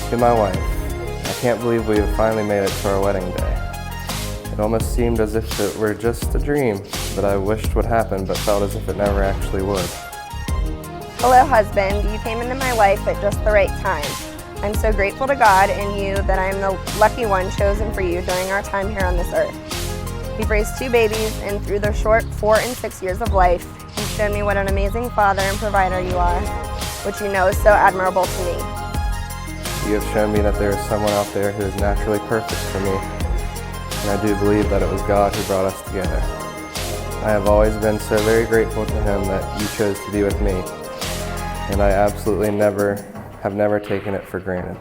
To my wife, I can't believe we have finally made it to our wedding day. It almost seemed as if it were just a dream that I wished would happen but felt as if it never actually would. Hello, husband. You came into my life at just the right time. I'm so grateful to God and you that I am the lucky one chosen for you during our time here on this earth. We've raised 2 babies, and through their short 4 and 6 years of life, you've shown me what an amazing father and provider you are, which you know is so admirable to me. You have shown me that there is someone out there who is naturally perfect for me, and I do believe that it was God who brought us together. I have always been so very grateful to Him that you chose to be with me, and I absolutely have never taken it for granted.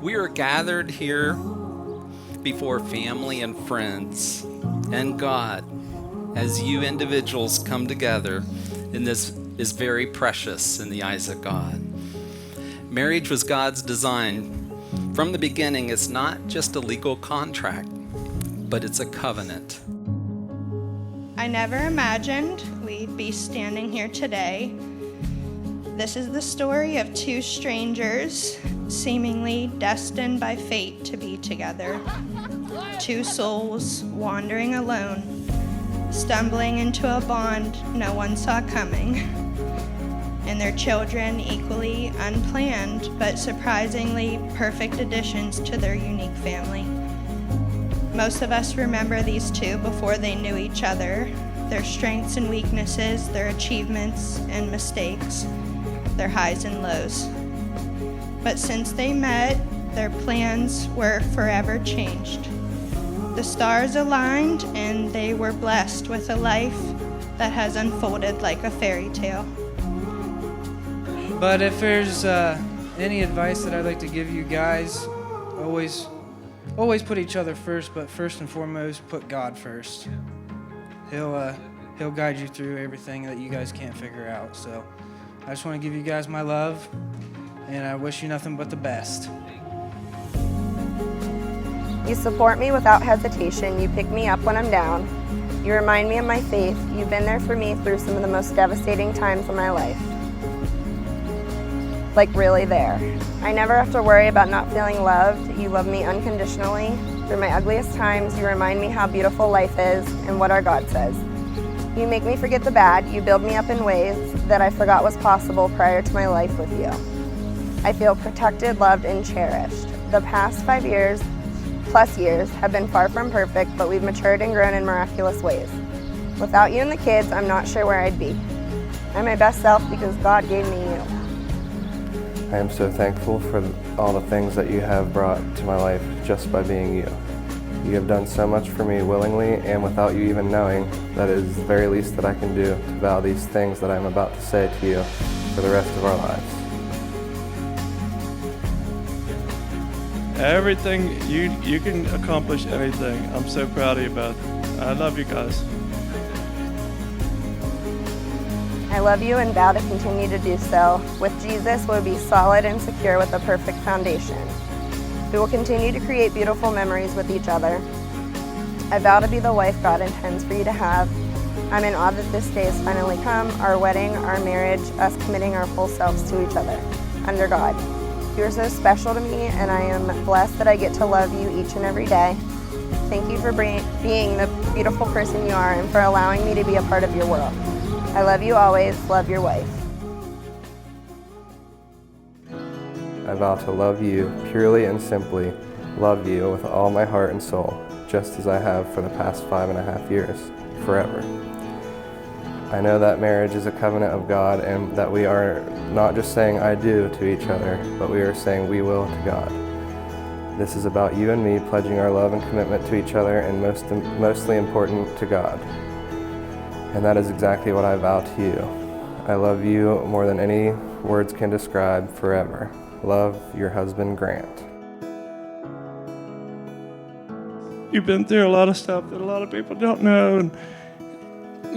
We are gathered here before family and friends and God as you individuals come together, and this is very precious in the eyes of God. Marriage was God's design. From the beginning, it's not just a legal contract, but it's a covenant. I never imagined we'd be standing here today. This is the story of 2 strangers, seemingly destined by fate to be together. 2 souls wandering alone, stumbling into a bond no one saw coming. And their children equally unplanned, but surprisingly perfect additions to their unique family. Most of us remember these 2 before they knew each other, their strengths and weaknesses, their achievements and mistakes, their highs and lows. But since they met, their plans were forever changed. The stars aligned and they were blessed with a life that has unfolded like a fairy tale. But if there's any advice that I'd like to give you guys, always put each other first, but first and foremost, put God first. He'll guide you through everything that you guys can't figure out. So I just want to give you guys my love, and I wish you nothing but the best. You support me without hesitation. You pick me up when I'm down. You remind me of my faith. You've been there for me through some of the most devastating times in my life. Like really there. I never have to worry about not feeling loved. You love me unconditionally. Through my ugliest times, you remind me how beautiful life is and what our God says. You make me forget the bad. You build me up in ways that I forgot was possible prior to my life with you. I feel protected, loved, and cherished. The past 5 years plus years have been far from perfect, but we've matured and grown in miraculous ways. Without you and the kids, I'm not sure where I'd be. I'm my best self because God gave me you. I am so thankful for all the things that you have brought to my life just by being you. You have done so much for me willingly and without you even knowing that it is the very least that I can do to vow these things that I am about to say to you for the rest of our lives. Everything, you can accomplish anything. I'm so proud of you both. I love you guys. I love you and vow to continue to do so. With Jesus, we'll be solid and secure with a perfect foundation. We will continue to create beautiful memories with each other. I vow to be the wife God intends for you to have. I'm in awe that this day has finally come, our wedding, our marriage, us committing our full selves to each other, under God. You are so special to me, and I am blessed that I get to love you each and every day. Thank you for being the beautiful person you are and for allowing me to be a part of your world. I love you always. Love your wife. I vow to love you purely and simply, love you with all my heart and soul, just as I have for the past 5.5 years, forever. I know that marriage is a covenant of God and that we are not just saying I do to each other, but we are saying we will to God. This is about you and me pledging our love and commitment to each other and mostly important to God. And that is exactly what I vow to you. I love you more than any words can describe forever. Love, your husband, Grant. You've been through a lot of stuff that a lot of people don't know, and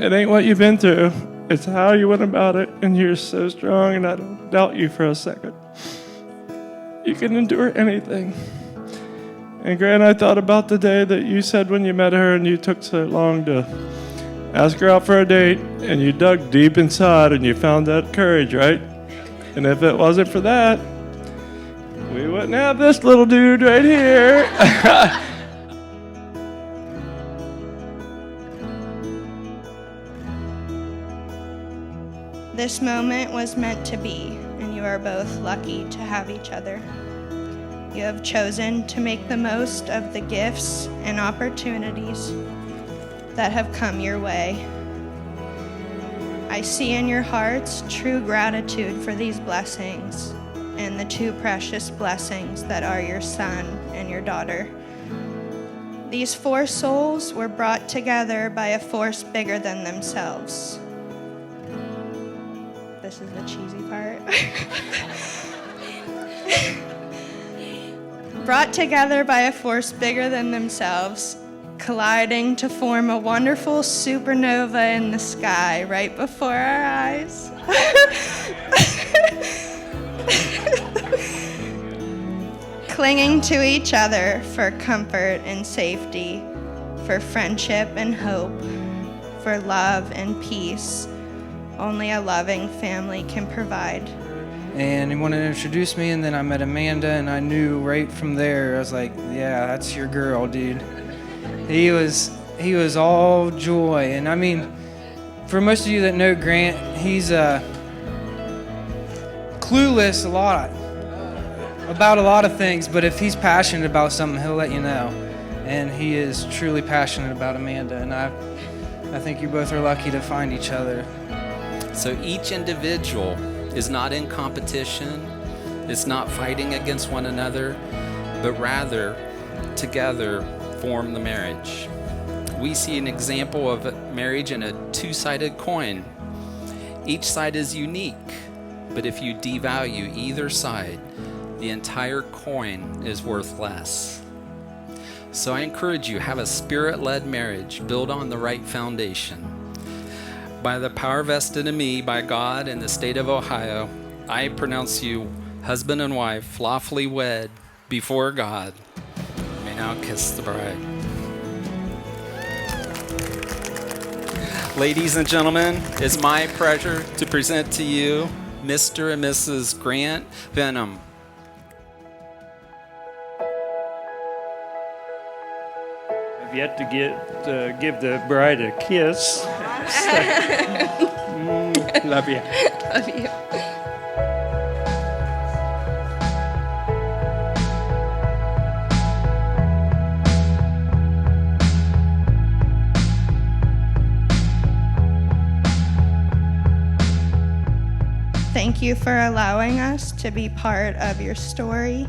it ain't what you've been through. It's how you went about it, and you're so strong, and I don't doubt you for a second. You can endure anything. And Grant, I thought about the day that you said when you met her and you took so long to ask her out for a date, and you dug deep inside and you found that courage, right? And if it wasn't for that, we wouldn't have this little dude right here. This moment was meant to be, and you are both lucky to have each other. You have chosen to make the most of the gifts and opportunities that have come your way. I see in your hearts true gratitude for these blessings and the two precious blessings that are your son and your daughter. These four souls were brought together by a force bigger than themselves. This is the cheesy part. Brought together by a force bigger than themselves, colliding to form a wonderful supernova in the sky right before our eyes. Clinging to each other for comfort and safety, for friendship and hope, for love and peace. Only a loving family can provide. And he wanted to introduce me, and then I met Amanda, and I knew right from there, I was like, yeah, that's your girl, dude. He was all joy. And I mean, for most of you that know Grant, he's clueless a lot about a lot of things, but if he's passionate about something, he'll let you know. And he is truly passionate about Amanda, and I think you both are lucky to find each other. So each individual is not in competition, it's not fighting against one another, but rather together form the marriage. We see an example of marriage in a two-sided coin. Each side is unique, but if you devalue either side, the entire coin is worth less. So I encourage you, have a spirit-led marriage, build on the right foundation. By the power vested in me by God in the state of Ohio, I pronounce you husband and wife, lawfully wed before God. You may now kiss the bride. Ladies and gentlemen, it's my pleasure to present to you Mr. and Mrs. Grant Benham. I've yet to give the bride a kiss. Love you. Love you. Thank you for allowing us to be part of your story.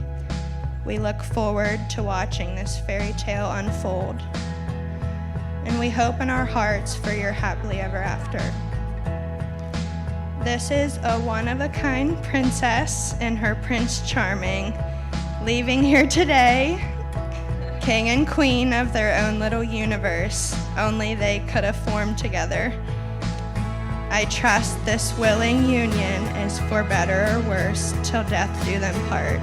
We look forward to watching this fairy tale unfold. And we hope in our hearts for your happily ever after. This is a one-of-a-kind princess and her Prince Charming, leaving here today, king and queen of their own little universe, only they could have formed together. I trust this willing union is for better or worse till death do them part.